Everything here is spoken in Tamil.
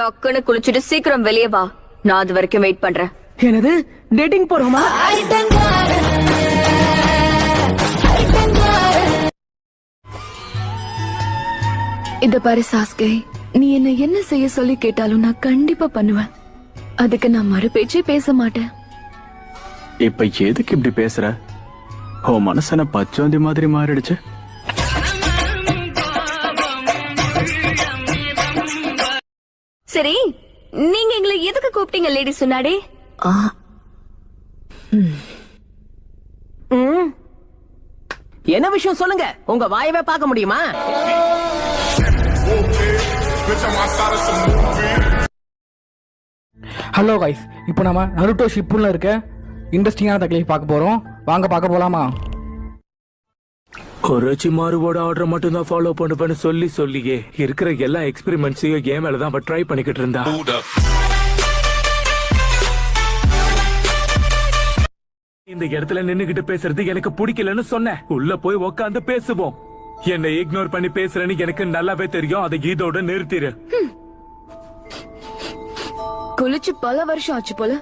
டக்குன்னு குளிச்சுட்டு சீக்கிரம் வெளியே வா. நான் அது வரைக்கும் வெயிட் பண்றேன். என்னது டேட்டிங் போறோமா? இத பாரு சாஸ்கே, நீ என்ன செய்ய சொல்லி கேட்டாலும் நான் கண்டிப்பா பண்ணுவேன். அதுக்கு நான் மறு பேச்சே பேச மாட்டேன். இப்ப எதுக்கு இப்படி பேசுற? ஓ மனசன பச்சோந்தி மாதிரி மாறிடுச்சு. சரி, நீங்க எங்களை எதுக்கு கூப்பிட்டீங்க லேடி சொன்னாடே? என்ன விஷயம் சொல்லுங்க, உங்க வாயவே பார்க்க முடியுமா? ஹலோ கைஸ், இப்போ நம்ம நருட்டோ ஷிப்புல இருக்க இன்ட்ரெஸ்டிங்கான தகவலை பார்க்க போறோம். வாங்க பார்க்க போலாமா? ஒரோச்சிமாருவோட ஆர்டர் மட்டும் தான் ஃபாலோ பண்ணுவேன்னு சொல்லியே இருக்கிற எல்லா எக்ஸ்பெரிமெண்ட்ஸையும் கேம் மேல தான் அவ ட்ரை பண்ணிக்கிட்டு இருந்தா. இந்த இடத்துல நின்னுகிட்டு பேசுறது எனக்கு பிடிக்கலன்னு சொன்னேன். உள்ள போய் உக்காந்து பேசுவோம். என்னை இக்னோர் பண்ணி பேசுறேன்னு எனக்கு நல்லாவே தெரியும். அதை இதோட நிறுத்திரு. குளிச்சு பல வருஷம் ஆச்சு போல.